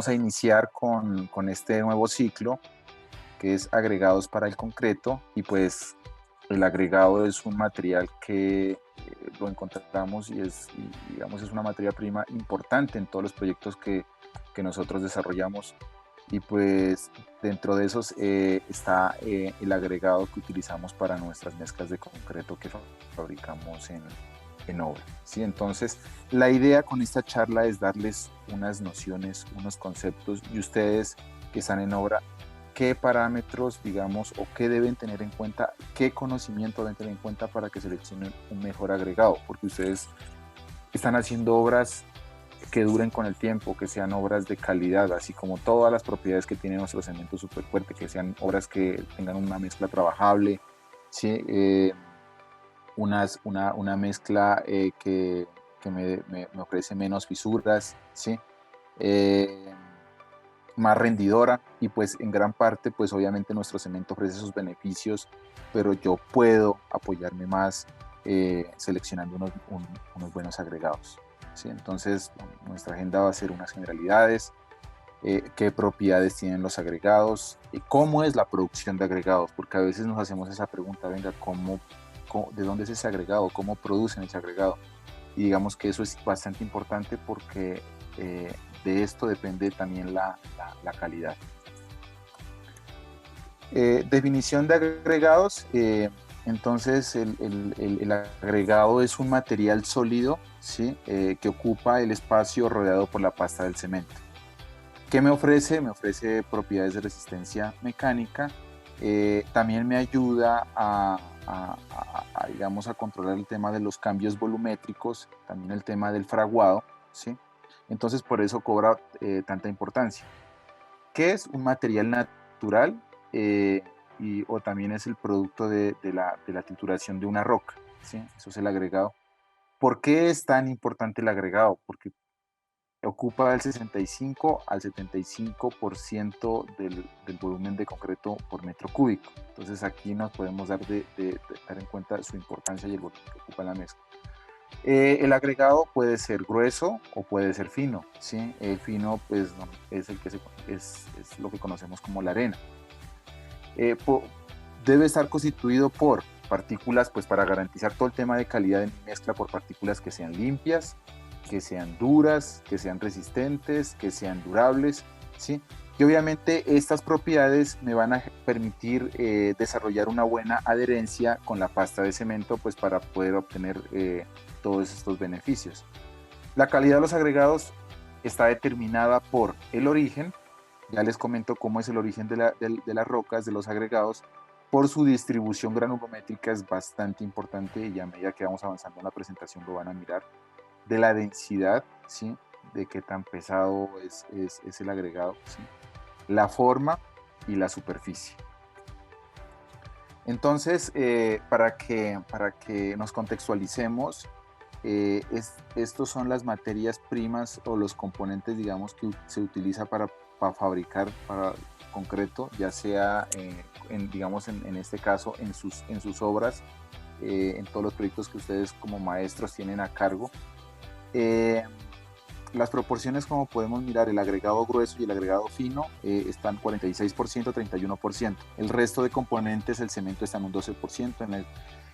a iniciar con este nuevo ciclo que es agregados para el concreto y pues el agregado es un material que lo encontramos digamos, es una materia prima importante en todos los proyectos que nosotros desarrollamos y pues dentro de esos está el agregado que utilizamos para nuestras mezclas de concreto que fabricamos en obra, ¿sí? Entonces, la idea con esta charla es darles unas nociones, unos conceptos y ustedes que están en obra, qué parámetros, digamos, o qué deben tener en cuenta, qué conocimiento deben tener en cuenta para que seleccionen un mejor agregado, porque ustedes están haciendo obras que duren con el tiempo, que sean obras de calidad, así como todas las propiedades que tiene nuestro cemento súper fuerte, que sean obras que tengan una mezcla trabajable, ¿sí? Una mezcla que me ofrece menos fisuras, ¿sí? Eh, Más rendidora y pues en gran parte pues obviamente nuestro cemento ofrece esos beneficios, pero yo puedo apoyarme más seleccionando unos buenos agregados, ¿sí? Entonces nuestra agenda va a ser unas generalidades, qué propiedades tienen los agregados, y cómo es la producción de agregados, porque a veces nos hacemos esa pregunta, venga, ¿de dónde es ese agregado? ¿Cómo producen ese agregado? Y digamos que eso es bastante importante porque de esto depende también la calidad. Definición de agregados. Entonces, el agregado es un material sólido, ¿sí? Que ocupa el espacio rodeado por la pasta del cemento. ¿Qué me ofrece? Me ofrece propiedades de resistencia mecánica. También me ayuda digamos, a controlar el tema de los cambios volumétricos, también el tema del fraguado, ¿sí? Entonces, por eso cobra tanta importancia. ¿Qué es un material natural? O también es el producto de la trituración de una roca, ¿sí? Eso es el agregado. ¿Por qué es tan importante el agregado? Porque ocupa del 65 al 75% del volumen de concreto por metro cúbico. Entonces aquí nos podemos dar en cuenta su importancia y el volumen que ocupa la mezcla. El agregado puede ser grueso o puede ser fino, ¿sí? El fino pues es, es lo que conocemos como la arena. Eh, po, Debe estar constituido por partículas, pues para garantizar todo el tema de calidad de mi mezcla, por partículas que sean limpias, que sean duras, que sean resistentes, que sean durables, ¿sí? Y obviamente estas propiedades me van a permitir desarrollar una buena adherencia con la pasta de cemento, pues para poder obtener todos estos beneficios. La calidad de los agregados está determinada por el origen, ya les comento cómo es el origen de las rocas, de los agregados, por su distribución granulométrica es bastante importante y a medida que vamos avanzando en la presentación lo van a mirar, de la densidad, ¿sí? De qué tan pesado es el agregado, ¿sí? La forma y la superficie. Entonces, para que nos contextualicemos, estos son las materias primas o los componentes, digamos, que se utiliza para fabricar para concreto, ya sea, digamos, en este caso, en sus obras, en todos los proyectos que ustedes como maestros tienen a cargo. Eh, las proporciones, como podemos mirar, el agregado grueso y el agregado fino están 46%, 31%. El resto de componentes, el cemento está en un 12%,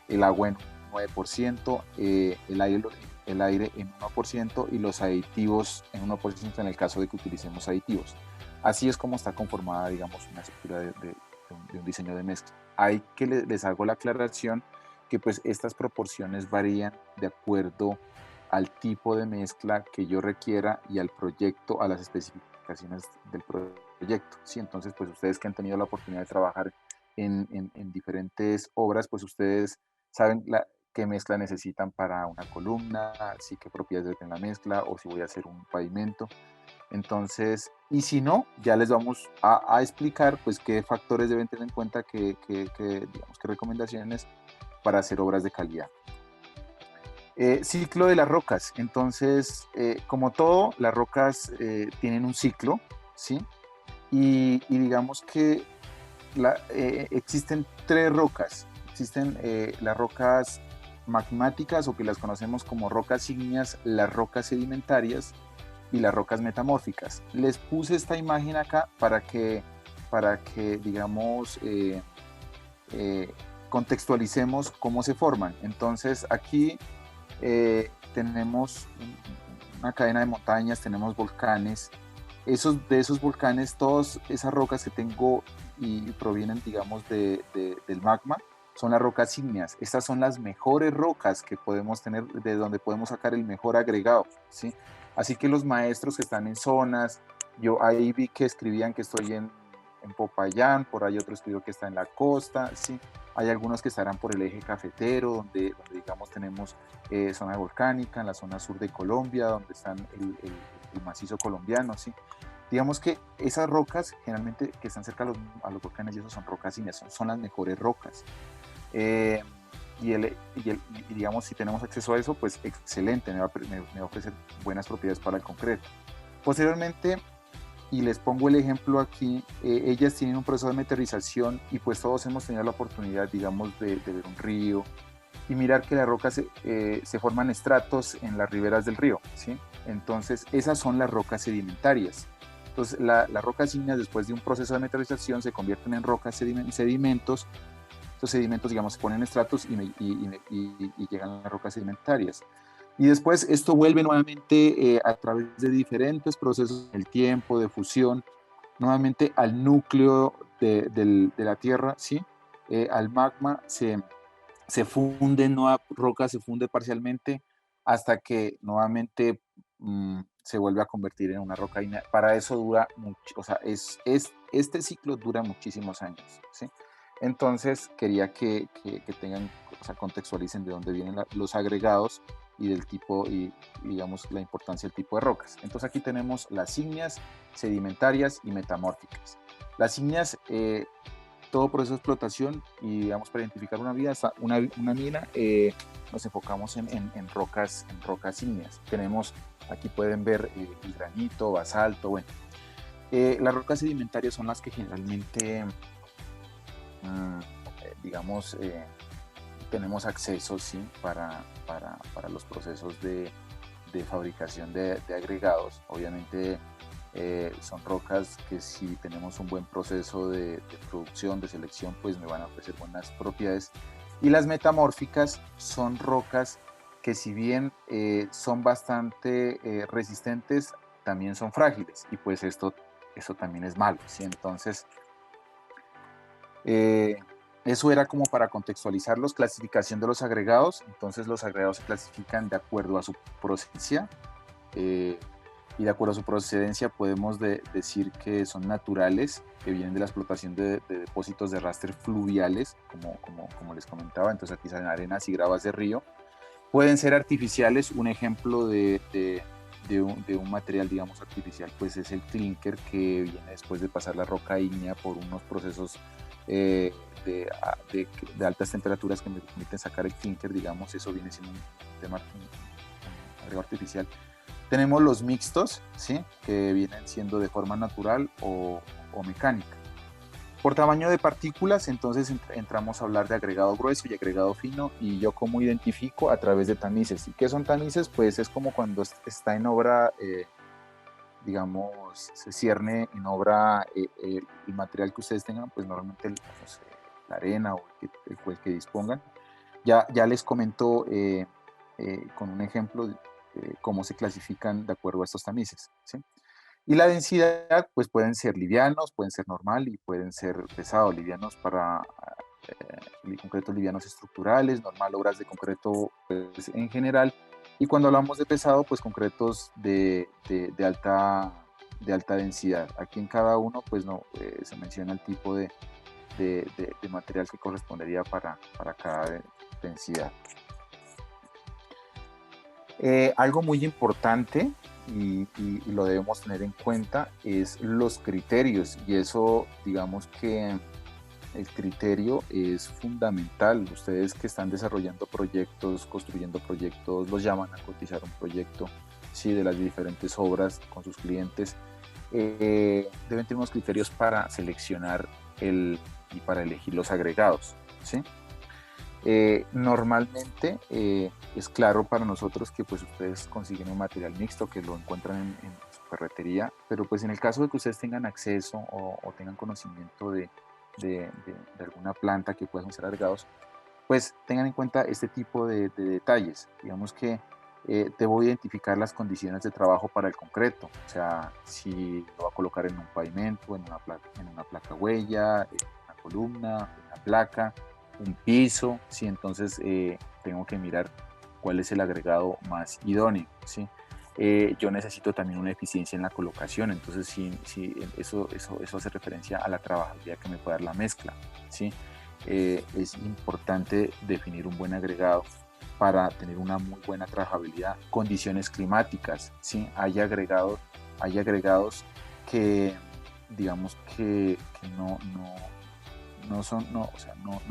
el agua en un 9%, el aire en 1% y los aditivos en 1% en el caso de que utilicemos aditivos. Así es como está conformada, digamos, una estructura de un diseño de mezcla. Hay que les hago la aclaración que pues estas proporciones varían de acuerdo al tipo de mezcla que yo requiera y al proyecto, a las especificaciones del proyecto, ¿sí? Entonces, pues ustedes que han tenido la oportunidad de trabajar en diferentes obras, pues ustedes saben qué mezcla necesitan para una columna, sí, qué propiedades debe tener la mezcla, o si voy a hacer un pavimento. Entonces, y si no, ya les vamos a explicar pues qué factores deben tener en cuenta, digamos, qué recomendaciones para hacer obras de calidad. Ciclo de las rocas. Entonces, como todo, las rocas tienen un ciclo, ¿sí? Y digamos que existen tres rocas. Existen las rocas magmáticas o que las conocemos como rocas ígneas, las rocas sedimentarias y las rocas metamórficas. Les puse esta imagen acá para que digamos, contextualicemos cómo se forman. Entonces aquí tenemos una cadena de montañas, tenemos volcanes. De esos volcanes, todas esas rocas que tengo y provienen, digamos, del magma, son las rocas ígneas. Estas son las mejores rocas que podemos tener, de donde podemos sacar el mejor agregado, ¿sí? Así que los maestros que están en zonas, yo ahí vi que escribían que estoy en Popayán, por ahí otro escribió que está en la costa, ¿sí? Hay algunos que estarán por el eje cafetero, donde digamos tenemos zona volcánica, en la zona sur de Colombia, donde están el macizo colombiano, ¿sí? Digamos que esas rocas generalmente que están cerca a los volcanes y eso son rocas ígneas, son las mejores rocas. Eh, y digamos, si tenemos acceso a eso, pues excelente, me va a ofrecer buenas propiedades para el concreto. Posteriormente, y les pongo el ejemplo aquí, ellas tienen un proceso de meteorización y pues todos hemos tenido la oportunidad, digamos, de ver un río y mirar que las rocas se forman estratos en las riberas del río, ¿sí? Entonces, esas son las rocas sedimentarias. Entonces, las rocas ígneas, después de un proceso de meteorización, se convierten en rocas sedimentos. Estos sedimentos, digamos, se ponen estratos y llegan a las rocas sedimentarias. Y después esto vuelve nuevamente a través de diferentes procesos del tiempo, de fusión, nuevamente al núcleo de la Tierra, ¿sí? Al magma se funde, nueva roca se funde parcialmente hasta que nuevamente se vuelve a convertir en una roca ígnea. Para eso dura mucho, o sea, este ciclo dura muchísimos años, ¿sí? Entonces quería que tengan, o sea, contextualicen de dónde vienen los agregados y del tipo y digamos la importancia del tipo de rocas. Entonces aquí tenemos las ígneas, sedimentarias y metamórficas. Las ígneas, todo proceso de explotación y digamos para identificar una mina, nos enfocamos en rocas ígneas. Tenemos, aquí pueden ver el granito, basalto, bueno. Las rocas sedimentarias son las que generalmente digamos, tenemos acceso, ¿sí? Para los procesos de fabricación de agregados. Obviamente son rocas que si tenemos un buen proceso de producción, de selección, pues me van a ofrecer buenas propiedades. Y las metamórficas son rocas que si bien son bastante resistentes, también son frágiles. Y pues esto también es malo, ¿sí? Entonces, eh, eso era como para contextualizarlos, clasificación de los agregados. Entonces los agregados se clasifican de acuerdo a su procedencia y de acuerdo a su procedencia podemos decir que son naturales, que vienen de la explotación de depósitos de raster fluviales, como les comentaba. Entonces aquí salen arenas y gravas de río. Pueden ser artificiales. Un ejemplo de un material, digamos, artificial, pues es el clinker, que viene después de pasar la roca ígnea por unos procesos eh, de altas temperaturas que me permiten sacar el clinker, digamos. Eso viene siendo un tema, un agregado artificial. Tenemos los mixtos, ¿sí? Que vienen siendo de forma natural o mecánica. Por tamaño de partículas, entonces entramos a hablar de agregado grueso y agregado fino, y yo cómo identifico a través de tamices. ¿Y qué son tamices? Pues es como cuando está en obra, digamos, se cierne en obra el material que ustedes tengan, pues normalmente no sé, la arena o el que dispongan. Ya les comento con un ejemplo cómo se clasifican de acuerdo a estos tamices, ¿sí? Y la densidad, pues pueden ser livianos, pueden ser normal y pueden ser pesados. Livianos para concretos livianos estructurales, normal obras de concreto pues, en general. Y cuando hablamos de pesado, pues concretos de alta densidad. Aquí en cada uno, pues no, se menciona el tipo de material que correspondería para cada densidad. Algo muy importante y lo debemos tener en cuenta es los criterios, y eso digamos que el criterio es fundamental. Ustedes que están desarrollando proyectos, construyendo proyectos, los llaman a cotizar un proyecto, ¿sí? De las diferentes obras con sus clientes, deben tener unos criterios para seleccionar y para elegir los agregados, ¿sí? Normalmente es claro para nosotros que pues ustedes consiguen un material mixto que lo encuentran en su ferretería, pero pues en el caso de que ustedes tengan acceso o tengan conocimiento de alguna planta que puedan ser agregados, pues tengan en cuenta este tipo de detalles. Digamos que debo identificar las condiciones de trabajo para el concreto, o sea, si lo va a colocar en un pavimento, en una placa huella, en una columna, una placa, un piso, ¿sí? Entonces tengo que mirar cuál es el agregado más idóneo, ¿sí? Yo necesito también una eficiencia en la colocación, entonces eso hace referencia a la trabajabilidad que me puede dar la mezcla, ¿sí? Es importante definir un buen agregado para tener una muy buena trabajabilidad. Condiciones climáticas, ¿sí? Hay agregados que, digamos, que no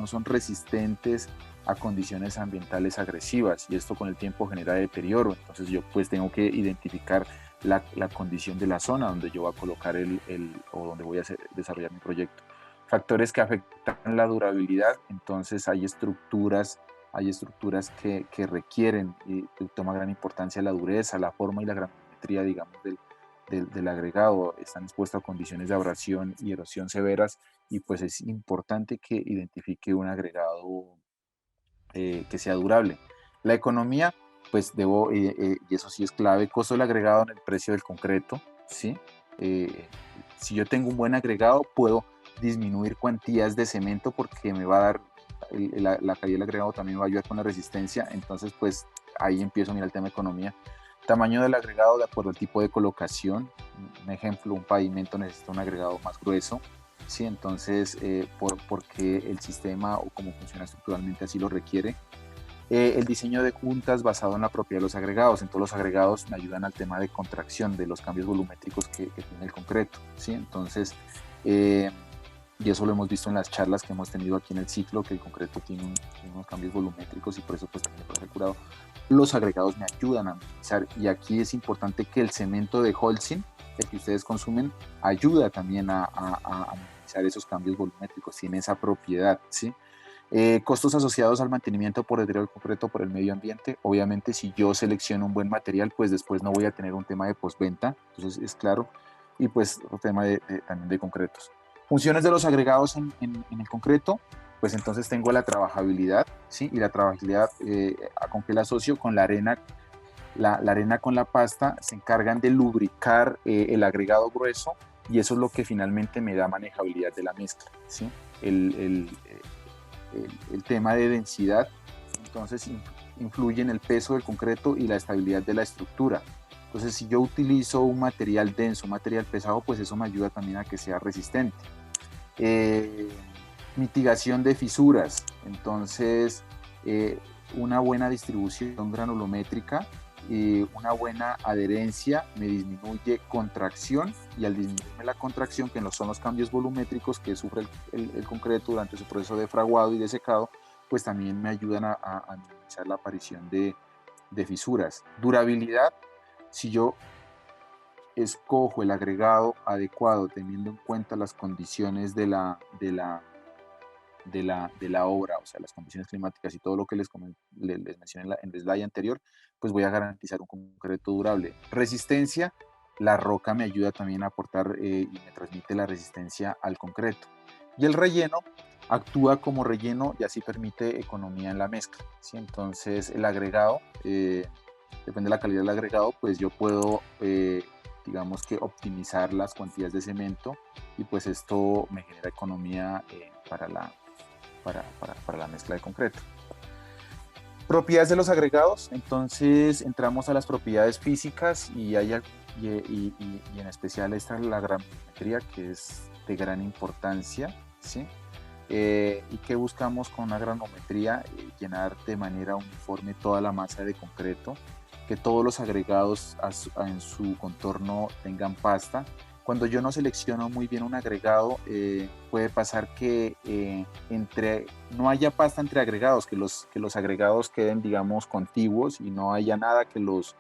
son resistentes a condiciones ambientales agresivas y esto con el tiempo genera deterioro. Entonces yo pues tengo que identificar la condición de la zona donde yo voy a colocar o donde voy a desarrollar mi proyecto. Factores que afectan la durabilidad, entonces hay estructuras que requieren y toma gran importancia la dureza, la forma y la granulometría, digamos, del agregado. Están expuestos a condiciones de abrasión y erosión severas y pues es importante que identifique un agregado que sea durable. La economía, pues y eso sí es clave, costo del agregado en el precio del concreto, ¿sí? Si yo tengo un buen agregado, puedo disminuir cuantías de cemento porque me va a dar, la calidad del agregado también me va a ayudar con la resistencia, entonces pues ahí empiezo a mirar el tema de economía. Tamaño del agregado de acuerdo al tipo de colocación. Un ejemplo, un pavimento necesita un agregado más grueso, ¿sí? Entonces, porque el sistema o cómo funciona estructuralmente así lo requiere. El diseño de juntas basado en la propiedad de los agregados. En todos los agregados me ayudan al tema de contracción, de los cambios volumétricos que tiene el concreto, ¿sí? Entonces, y eso lo hemos visto en las charlas que hemos tenido aquí en el ciclo, que el concreto tiene unos cambios volumétricos y por eso pues también el curado. Los agregados me ayudan a minimizar y aquí es importante que el cemento de Holcim, el que ustedes consumen, ayuda también a minimizar esos cambios volumétricos, tiene esa propiedad, ¿sí? Costos asociados al mantenimiento por deterioro concreto por el medio ambiente. Obviamente, si yo selecciono un buen material, pues después no voy a tener un tema de postventa, entonces es claro. Y pues un tema también de concretos. Funciones de los agregados en el concreto, pues entonces tengo la trabajabilidad, ¿sí? Y la trabajabilidad, ¿con qué la asocio? Con la arena. La arena con la pasta se encargan de lubricar el agregado grueso y eso es lo que finalmente me da manejabilidad de la mezcla, ¿sí? El tema de densidad, entonces influye en el peso del concreto y la estabilidad de la estructura. Entonces, si yo utilizo un material denso, un material pesado, pues eso me ayuda también a que sea resistente. Eh, Mitigación de fisuras, entonces una buena distribución granulométrica y una buena adherencia me disminuye contracción y al disminuirme la contracción, que no son los cambios volumétricos que sufre el concreto durante su proceso de fraguado y de secado, pues también me ayudan a minimizar la aparición de fisuras. Durabilidad, si yo escojo el agregado adecuado teniendo en cuenta las condiciones de la obra, o sea, las condiciones climáticas y todo lo que les mencioné en el slide anterior, pues voy a garantizar un concreto durable. Resistencia, la roca me ayuda también a aportar y me transmite la resistencia al concreto. Y el relleno actúa como relleno y así permite economía en la mezcla, ¿sí? Entonces, el agregado, depende de la calidad del agregado, pues yo puedo digamos que optimizar las cuantías de cemento y pues esto me genera economía para la mezcla de concreto. Propiedades de los agregados, entonces entramos a las propiedades físicas y en especial esta es la granulometría que es de gran importancia, ¿sí? ¿Y qué buscamos con una granulometría? Llenar de manera uniforme toda la masa de concreto, que todos los agregados en su contorno tengan pasta. Cuando yo no selecciono muy bien un agregado, puede pasar que no haya pasta entre agregados, que los agregados queden, digamos, contiguos y no haya nada que los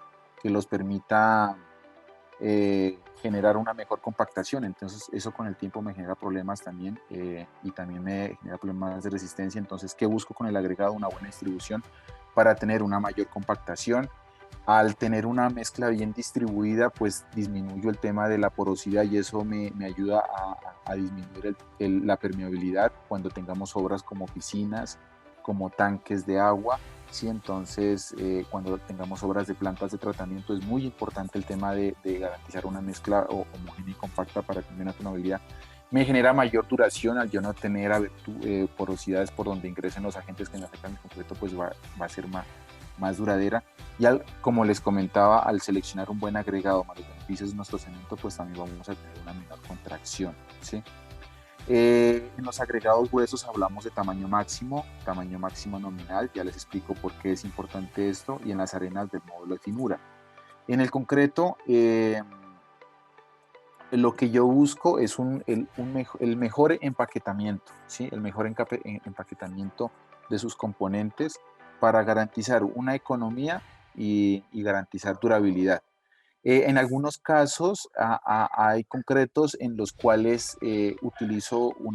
permita generar una mejor compactación. Entonces eso con el tiempo me genera problemas también, y también me genera problemas de resistencia. Entonces, ¿qué busco con el agregado? Una buena distribución para tener una mayor compactación. Al tener una mezcla bien distribuida, pues disminuyo el tema de la porosidad y eso me ayuda a disminuir la permeabilidad cuando tengamos obras como piscinas, como tanques de agua. Sí, entonces, cuando tengamos obras de plantas de tratamiento, es muy importante el tema de garantizar una mezcla homogénea y compacta para tener una permeabilidad. Me genera mayor duración al yo no tener porosidades por donde ingresen los agentes que me afectan el concreto, pues va a ser más duradera. Y como les comentaba, al seleccionar un buen agregado más los beneficios de nuestro cemento, pues también vamos a tener una menor contracción, ¿sí? En los agregados gruesos hablamos de tamaño máximo nominal, ya les explico por qué es importante esto, y en las arenas del módulo de finura. En el concreto, lo que yo busco es el mejor empaquetamiento, ¿sí? El mejor empaquetamiento de sus componentes para garantizar una economía y garantizar durabilidad. En algunos casos hay concretos en los cuales utilizo un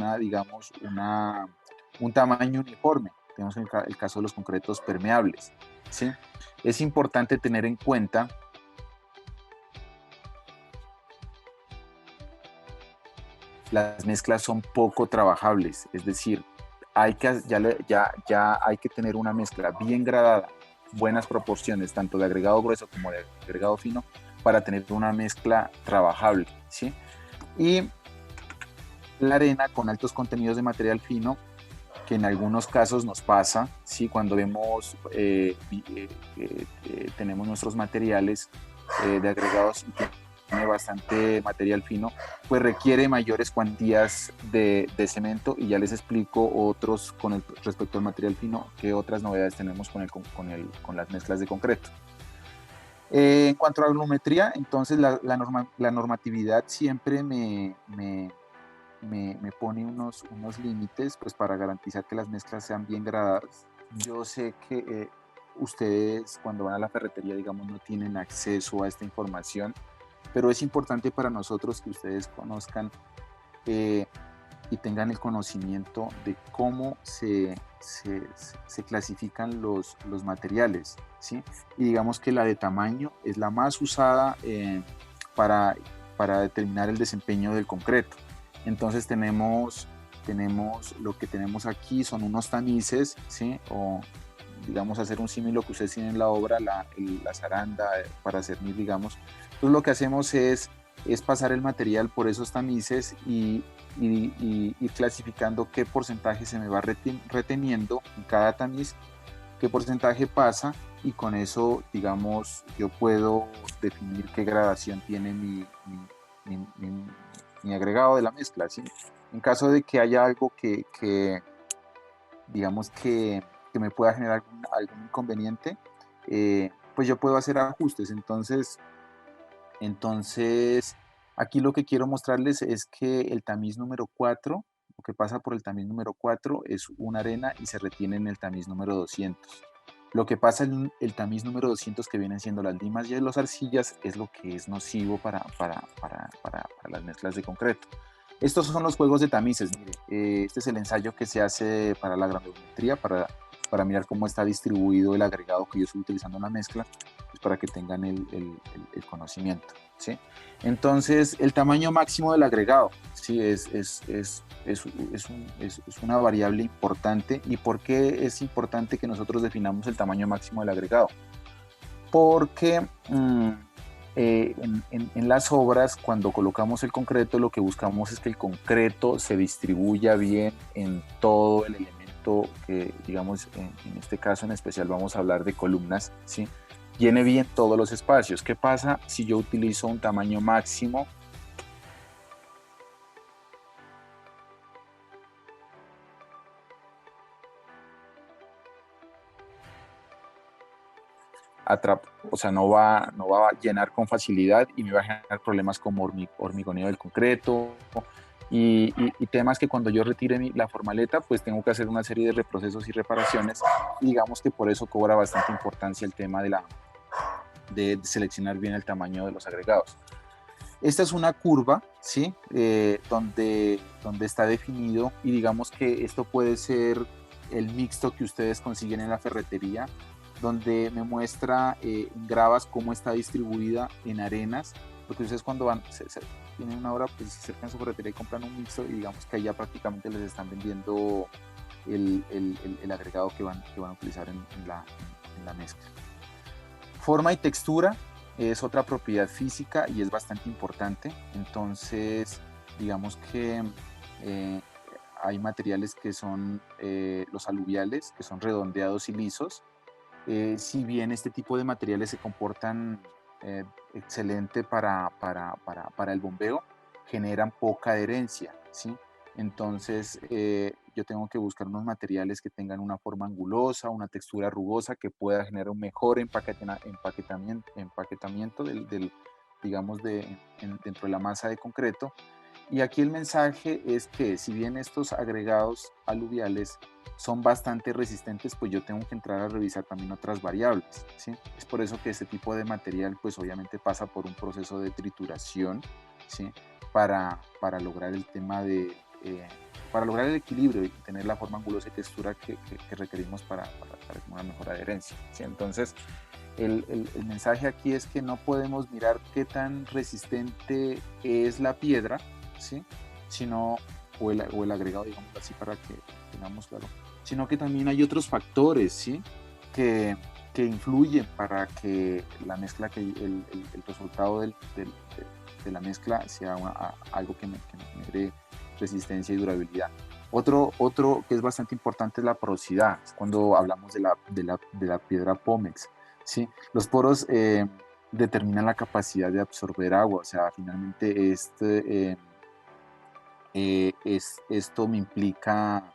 tamaño uniforme. Tenemos el caso de los concretos permeables, ¿sí? Es importante tener en cuenta las mezclas son poco trabajables, es decir, ya hay que tener una mezcla bien gradada, buenas proporciones, tanto de agregado grueso como de agregado fino, para tener una mezcla trabajable, ¿sí? Y la arena con altos contenidos de material fino, que en algunos casos nos pasa, ¿sí? Cuando tenemos nuestros materiales de agregados y tiene bastante material fino, pues requiere mayores cuantías de cemento, y ya les explico otros respecto al material fino, qué otras novedades tenemos con las mezclas de concreto. En cuanto a la volumetría, entonces la normatividad siempre me pone unos límites, pues, para garantizar que las mezclas sean bien gradadas. Yo sé que ustedes, cuando van a la ferretería, digamos, no tienen acceso a esta información, pero es importante para nosotros que ustedes conozcan eh, y tengan el conocimiento de cómo se clasifican los materiales, ¿sí? Y digamos que la de tamaño es la más usada para, para determinar el desempeño del concreto. Entonces lo que tenemos aquí son unos tamices, ¿sí? O digamos hacer un símil lo que ustedes tienen en la obra, la zaranda para cernir, digamos. Entonces lo que hacemos es pasar el material por esos tamices y ir clasificando qué porcentaje se me va reteniendo en cada tamiz, qué porcentaje pasa, y con eso, digamos, yo puedo definir qué gradación tiene mi agregado de la mezcla, ¿sí? En caso de que haya algo digamos, que me pueda generar algún inconveniente, pues yo puedo hacer ajustes. Entonces, aquí lo que quiero mostrarles es que el tamiz número 4, lo que pasa por el tamiz número 4 es una arena y se retiene en el tamiz número 200. Lo que pasa en el tamiz número 200, que vienen siendo las limas y las arcillas, es lo que es nocivo para las mezclas de concreto. Estos son los juegos de tamices. Mire, este es el ensayo que se hace para la granulometría, para mirar cómo está distribuido el agregado que yo estoy utilizando en la mezcla, pues para que tengan el conocimiento, ¿sí? Entonces, el tamaño máximo del agregado, ¿sí? Es una variable importante. ¿Y por qué es importante que nosotros definamos el tamaño máximo del agregado? Porque en las obras, cuando colocamos el concreto, lo que buscamos es que el concreto se distribuya bien en todo el elemento que, digamos, en este caso en especial vamos a hablar de columnas, ¿sí? Llene bien todos los espacios. ¿Qué pasa si yo utilizo un tamaño máximo? O sea, no va a llenar con facilidad y me va a generar problemas como hormigoneo del concreto y temas que cuando yo retire la formaleta, pues tengo que hacer una serie de reprocesos y reparaciones. Y digamos que por eso cobra bastante importancia el tema de seleccionar bien el tamaño de los agregados. Esta es una curva, ¿sí? Donde está definido, y digamos que esto puede ser el mixto que ustedes consiguen en la ferretería, donde me muestra en gravas cómo está distribuida en arenas, porque ustedes cuando tienen una hora, pues se acercan a su ferretería y compran un mixto, y digamos que ahí ya prácticamente les están vendiendo el agregado que van a utilizar en la mezcla. Forma y textura es otra propiedad física y es bastante importante. Entonces, digamos que eh, hay materiales que son los aluviales, que son redondeados y lisos. Si bien este tipo de materiales se comportan excelente para el bombeo, generan poca adherencia, ¿sí? Entonces, yo tengo que buscar unos materiales que tengan una forma angulosa, una textura rugosa, que pueda generar un mejor empaquetamiento digamos, dentro de la masa de concreto. Y aquí el mensaje es que si bien estos agregados aluviales son bastante resistentes, pues yo tengo que entrar a revisar también otras variables, ¿sí? Es por eso que este tipo de material pues obviamente pasa por un proceso de trituración, ¿sí? Para lograr el tema para lograr el equilibrio y tener la forma angulosa y textura que requerimos para una mejor adherencia, ¿sí? Entonces, el mensaje aquí es que no podemos mirar qué tan resistente es la piedra, ¿sí? Sino, o el agregado, digamos así, para que tengamos claro, sino que también hay otros factores, ¿sí? Que, que influyen para que la mezcla, el resultado de la mezcla sea algo que me genere resistencia y durabilidad. Otro que es bastante importante es la porosidad, cuando hablamos de la piedra Pómex, ¿sí? Los poros determinan la capacidad de absorber agua, o sea, finalmente esto me implica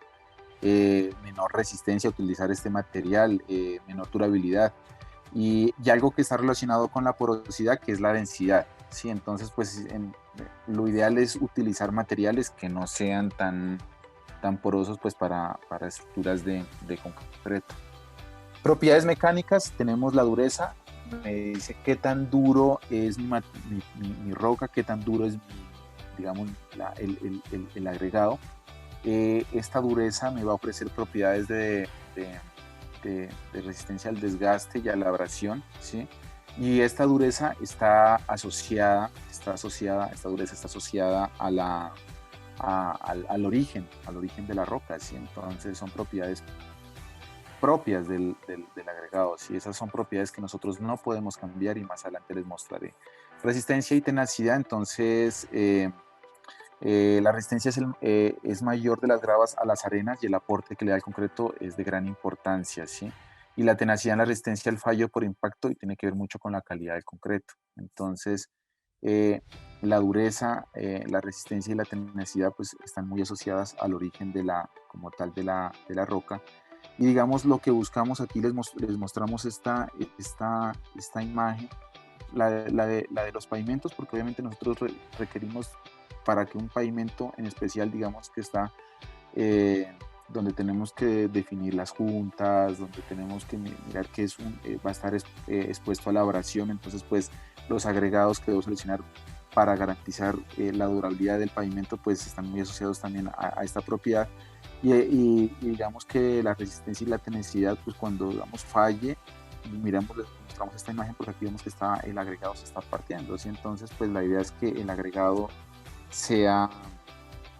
menor resistencia a utilizar este material, menor durabilidad, y algo que está relacionado con la porosidad, que es la densidad, ¿sí? Entonces, pues lo ideal es utilizar materiales que no sean tan porosos pues para estructuras de concreto. Propiedades mecánicas, tenemos la dureza, me dice qué tan duro es mi roca, qué tan duro es digamos, el agregado. Esta dureza me va a ofrecer propiedades de resistencia al desgaste y a la abrasión, ¿sí? Y esta dureza esta dureza está asociada al origen de la roca, ¿sí? Entonces son propiedades propias del agregado, ¿sí? Esas son propiedades que nosotros no podemos cambiar y más adelante les mostraré. Resistencia y tenacidad, entonces la resistencia es mayor de las gravas a las arenas, y el aporte que le da el concreto es de gran importancia, ¿sí? Y la tenacidad en la resistencia al fallo por impacto y tiene que ver mucho con la calidad del concreto. Entonces, eh, la dureza, la resistencia y la tenacidad pues están muy asociadas al origen como tal de la roca. Y digamos lo que buscamos aquí, les mostramos esta imagen, la de los pavimentos, porque obviamente nosotros requerimos para que un pavimento en especial, digamos que está eh, donde tenemos que definir las juntas, donde tenemos que mirar que va a estar expuesto a la abrasión, entonces pues los agregados que debo seleccionar para garantizar la durabilidad del pavimento pues están muy asociados también a esta propiedad, y digamos que la resistencia y la tenacidad pues cuando digamos falle, miramos, les mostramos esta imagen porque aquí vemos que el agregado se está partiendo, ¿sí? Entonces pues la idea es que el agregado sea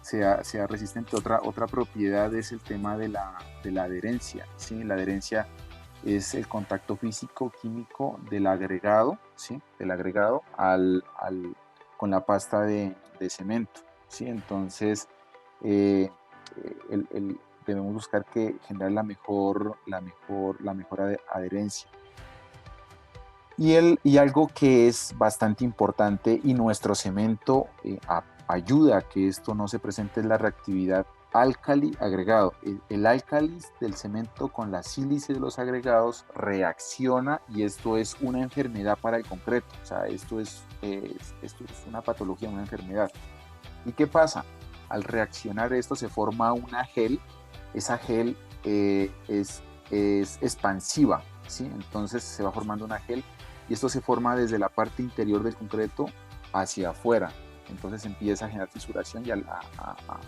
sea resistente. Otra propiedad es el tema de la adherencia, ¿sí? La adherencia es el contacto físico químico del agregado, ¿sí? Del agregado con la pasta de cemento, ¿sí? Entonces, eh, debemos buscar que generar la mejor adherencia. Y algo que es bastante importante y nuestro cemento ayuda a que esto no se presente es la reactividad álcali agregado. El álcali del cemento con la sílice de los agregados reacciona, y esto es una enfermedad para el concreto. O sea, esto es una patología, una enfermedad. ¿Y qué pasa? Al reaccionar esto se forma una gel. Esa gel es expansiva, ¿sí? Entonces se va formando una gel, y esto se forma desde la parte interior del concreto hacia afuera. Entonces empieza a generar fisuración y a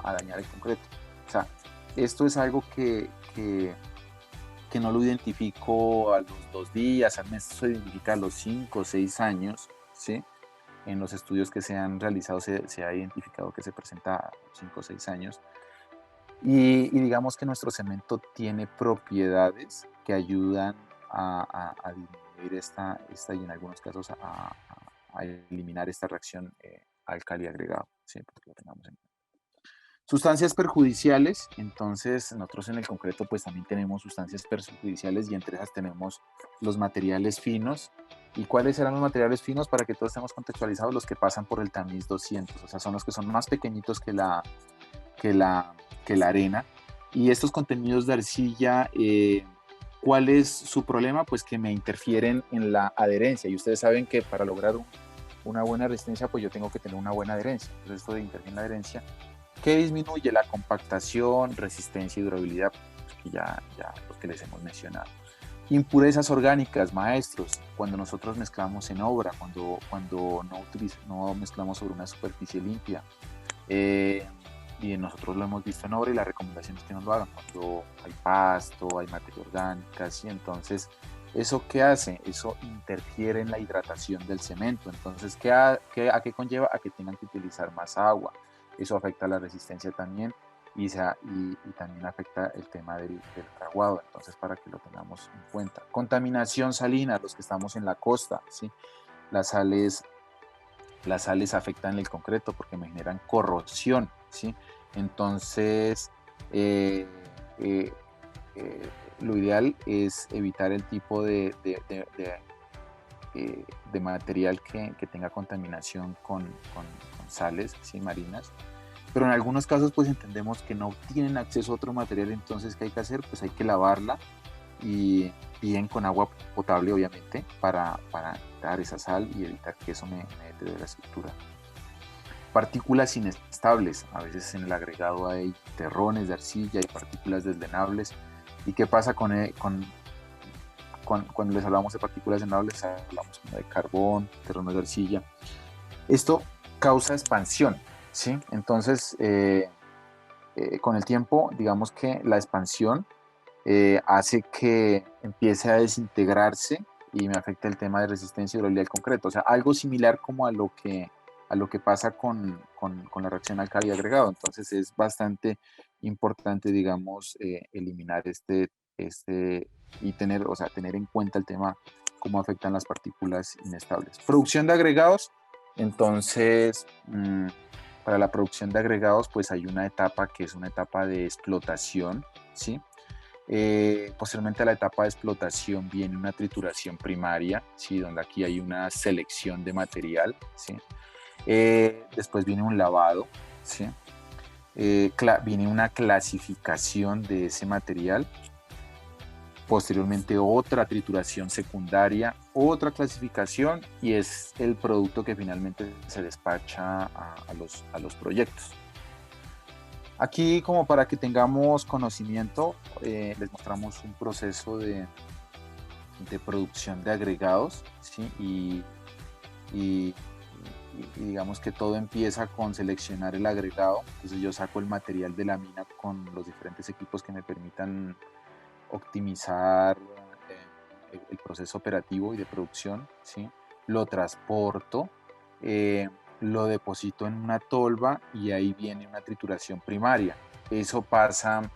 dañar el concreto. O sea, esto es algo que no lo identifico a los 2 días, al mes se identifica a los 5 o 6 años, ¿sí? En los estudios que se han realizado se ha identificado que se presenta a 5 o 6 años. Y digamos que nuestro cemento tiene propiedades que ayudan a disminuir esta y en algunos casos a eliminar esta reacción álcali agregado, ¿sí? Para que lo tengamos en cuenta. Sustancias perjudiciales, entonces nosotros en el concreto pues también tenemos sustancias perjudiciales y entre esas tenemos los materiales finos. ¿Y cuáles serán los materiales finos? Para que todos estemos contextualizados, los que pasan por el tamiz 200, o sea, son los que son más pequeñitos que la, que la arena. Y estos contenidos de arcilla, ¿cuál es su problema? Pues que me interfieren en la adherencia. Y ustedes saben que para lograr una buena resistencia, pues yo tengo que tener una buena adherencia. Entonces esto de interfiere en la adherencia, que disminuye la compactación, resistencia y durabilidad, pues que ya los que les hemos mencionado. Impurezas orgánicas, maestros, cuando nosotros mezclamos en obra, cuando no mezclamos sobre una superficie limpia. Y nosotros lo hemos visto en obra y la recomendación es que no lo hagan cuando hay pasto, hay materia orgánica, ¿sí? Entonces, ¿eso qué hace? Eso interfiere en la hidratación del cemento. Entonces, ¿a qué conlleva? A que tengan que utilizar más agua. Eso afecta a la resistencia también y también afecta el tema del fraguado. Entonces, para que lo tengamos en cuenta. Contaminación salina, los que estamos en la costa, ¿sí? Las sales las sales afectan el concreto porque me generan corrosión, ¿sí? Entonces, eh, eh, lo ideal es evitar el tipo de material que tenga contaminación con sales, ¿sí? Marinas. Pero en algunos casos, pues entendemos que no tienen acceso a otro material, entonces, ¿qué hay que hacer? Pues hay que lavarla y bien con agua potable, obviamente, para quitar esa sal y evitar que eso me deteriore la estructura. Partículas inestables, a veces en el agregado hay terrones de arcilla y partículas desdenables. ¿Y qué pasa cuando les hablamos de partículas desdenables? Hablamos como de carbón, terrones de arcilla. Esto causa expansión, ¿sí? Entonces, con el tiempo, digamos que la expansión hace que empiece a desintegrarse y me afecta el tema de resistencia y durabilidad del concreto. O sea, algo similar como a lo que pasa con la reacción alcali agregado. Entonces es bastante importante, digamos, eliminar y tener en cuenta el tema cómo afectan las partículas inestables. Producción de agregados. Entonces, para la producción de agregados, pues hay una etapa que es una etapa de explotación, ¿sí? Posteriormente a la etapa de explotación viene una trituración primaria, ¿sí? Donde aquí hay una selección de material, ¿sí? Después viene un lavado, ¿sí? Viene una clasificación de ese material. Posteriormente otra trituración secundaria, otra clasificación y es el producto que finalmente se despacha a los proyectos. Aquí, como para que tengamos conocimiento, les mostramos un proceso de producción de agregados, ¿sí? Y digamos que todo empieza con seleccionar el agregado. Entonces yo saco el material de la mina con los diferentes equipos que me permitan optimizar el proceso operativo y de producción, ¿sí? Lo transporto, eh, lo deposito en una tolva y ahí viene una trituración primaria. Eso pasa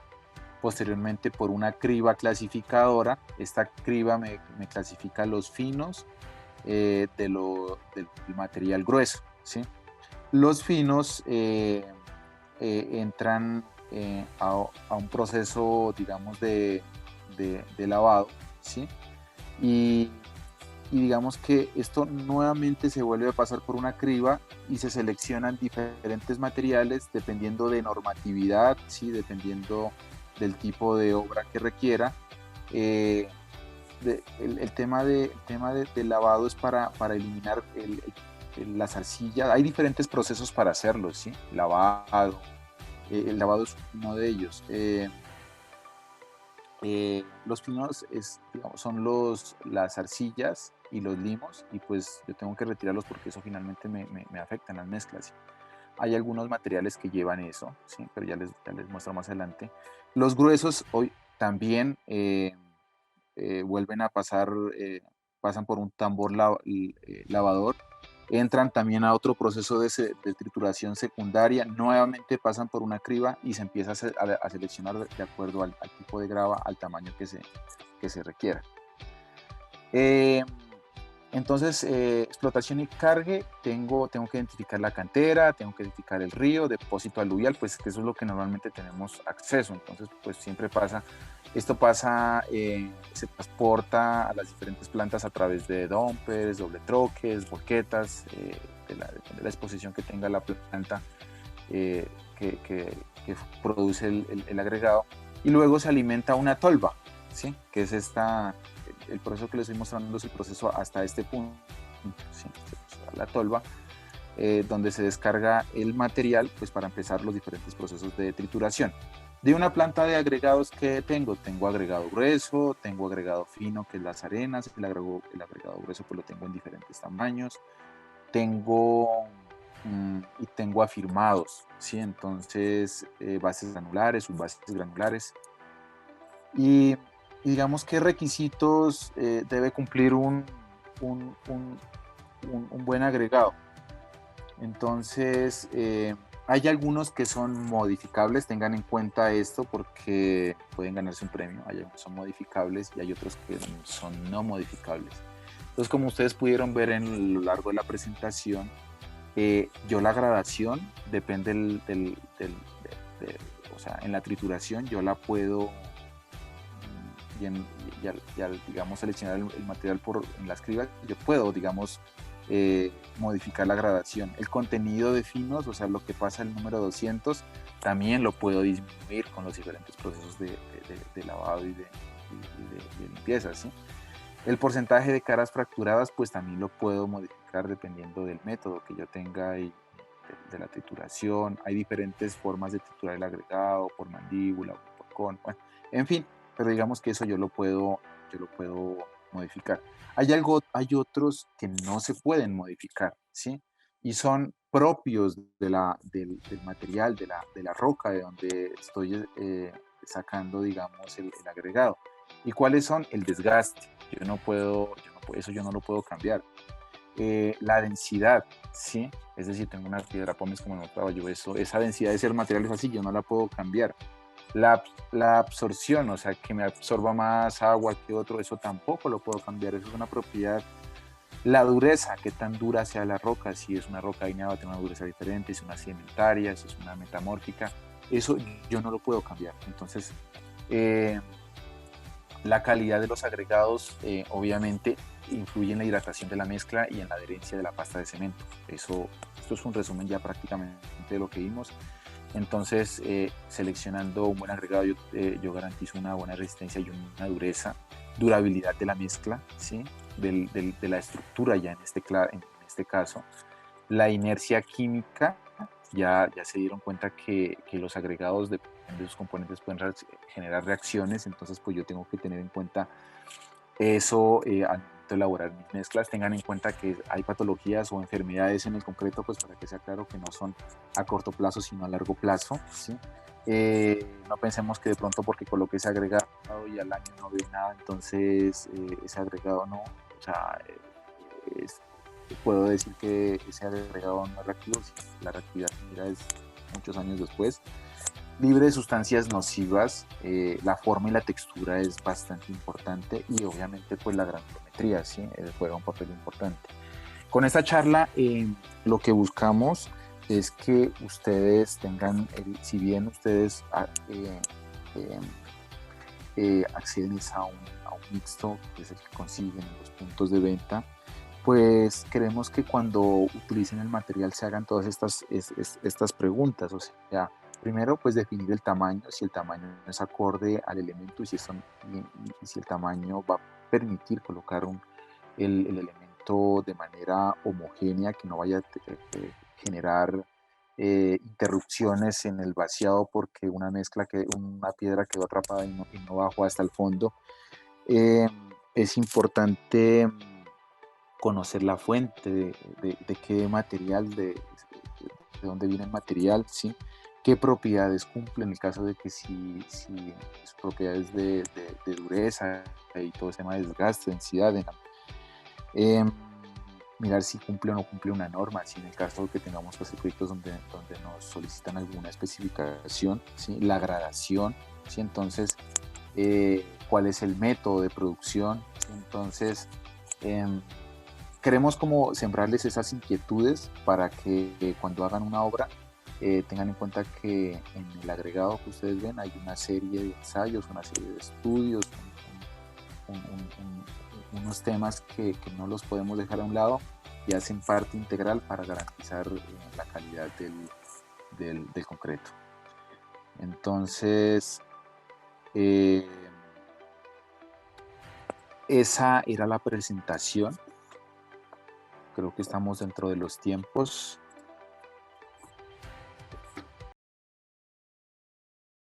posteriormente por una criba clasificadora. Esta criba me clasifica los finos del material grueso, ¿sí? Los finos entran a un proceso, digamos, de lavado, ¿sí? Y, y digamos que esto nuevamente se vuelve a pasar por una criba y se seleccionan diferentes materiales dependiendo de normatividad, ¿sí? Dependiendo del tipo de obra que requiera. Eh, el tema del lavado es para eliminar las arcillas. Hay diferentes procesos para hacerlo, ¿sí? Lavado, el lavado es uno de ellos. Los finos digamos, son las arcillas y los limos, y pues yo tengo que retirarlos porque eso finalmente me afecta en las mezclas. Hay algunos materiales que llevan eso, ¿sí? Pero ya les muestro más adelante. Los gruesos hoy también vuelven a pasar, pasan por un tambor lavador, entran también a otro proceso de trituración secundaria, nuevamente pasan por una criba y se empieza a seleccionar de acuerdo al tipo de grava, al tamaño que se requiera. Eh, entonces, explotación y cargue, tengo que identificar la cantera, tengo que identificar el río, depósito aluvial, pues que eso es lo que normalmente tenemos acceso. Entonces, pues siempre pasa, esto pasa, se transporta a las diferentes plantas a través de dumpers, doble troques, volquetas, de la exposición que tenga la planta eh, que, que, que, produce el agregado. Y luego se alimenta una tolva, ¿sí? Que es el proceso que les estoy mostrando es el proceso hasta este punto, ¿sí? La tolva, donde se descarga el material pues, para empezar los diferentes procesos de trituración. De una planta de agregados que tengo agregado grueso, tengo agregado fino, que es las arenas, el agregado grueso pues lo tengo en diferentes tamaños, y tengo afirmados, ¿sí? Entonces, bases granulares, subbases granulares. Y, digamos qué requisitos debe cumplir un, un, un buen agregado. Entonces, hay algunos que son modificables, tengan en cuenta esto porque pueden ganarse un premio. Hay algunos que son modificables y hay otros que son no modificables. Entonces, como ustedes pudieron ver en lo largo de la presentación, yo la gradación depende o sea, en la trituración yo la puedo y al, digamos, seleccionar el material en las cribas, yo puedo, digamos, modificar la gradación. El contenido de finos, o sea, lo que pasa el número 200, también lo puedo disminuir con los diferentes procesos de lavado y de limpieza, ¿sí? El porcentaje de caras fracturadas, pues también lo puedo modificar dependiendo del método que yo tenga y de la trituración. Hay diferentes formas de triturar el agregado, por mandíbula, por con, bueno, en fin, pero digamos que eso yo lo puedo modificar. Hay otros que no se pueden modificar, ¿sí? Y son propios del material, de la roca de donde estoy sacando, digamos, el agregado. ¿Y cuáles son? El desgaste. Eso yo no lo puedo cambiar. La densidad, ¿sí? Es decir, tengo una piedra pómez como notaba yo, esa densidad de ese material es así, yo no la puedo cambiar. La absorción, o sea, que me absorba más agua que otro, eso tampoco lo puedo cambiar, eso es una propiedad. La dureza, qué tan dura sea la roca, si es una roca aineada va a tener una dureza diferente, si es una sedimentaria, si es una metamórfica, eso yo no lo puedo cambiar. Entonces, la calidad de los agregados obviamente influye en la hidratación de la mezcla y en la adherencia de la pasta de cemento. Esto es un resumen ya prácticamente de lo que vimos. Entonces, seleccionando un buen agregado, yo garantizo una buena resistencia y una durabilidad de la mezcla, ¿sí? De la estructura ya en este caso. La inercia química, ya se dieron cuenta que los agregados de sus componentes pueden generar reacciones, entonces pues yo tengo que tener en cuenta eso al momento de elaborar mis mezclas. Tengan en cuenta que hay patologías o enfermedades en el concreto, pues para que sea claro que no son a corto plazo, sino a largo plazo, ¿sí? No pensemos que de pronto porque coloqué ese agregado y al año no ve nada, entonces ese agregado no, o sea, es, puedo decir que ese agregado no es reactivo, si la reactividad es muchos años después. Libre de sustancias nocivas, la forma y la textura es bastante importante y obviamente pues la granulometría, ¿sí? Juega un papel importante. Con esta charla lo que buscamos es que ustedes tengan, si bien ustedes acceden a un mixto, que es el que consiguen en los puntos de venta, pues queremos que cuando utilicen el material se hagan todas estas preguntas, o sea, primero pues definir el tamaño, si el tamaño es acorde al elemento y si el tamaño va a permitir colocar el elemento de manera homogénea, que no vaya a generar interrupciones en el vaciado porque una piedra quedó atrapada y no bajó hasta el fondo. Eh, es importante conocer la fuente de qué material, de dónde viene el material, ¿sí? Qué propiedades cumple en el caso de que si sus propiedades de dureza y todo ese tema de desgaste, densidad, em, mirar si cumple o no cumple una norma, si en el caso de que tengamos pues, proyectos donde nos solicitan alguna especificación, ¿sí? La gradación, ¿sí? Entonces, cuál es el método de producción, entonces, em, queremos como sembrarles esas inquietudes para que cuando hagan una obra tengan en cuenta que en el agregado que ustedes ven hay una serie de ensayos, una serie de estudios, unos temas que no los podemos dejar a un lado y hacen parte integral para garantizar la calidad del concreto. Entonces, eh, esa era la presentación. Creo que estamos dentro de los tiempos.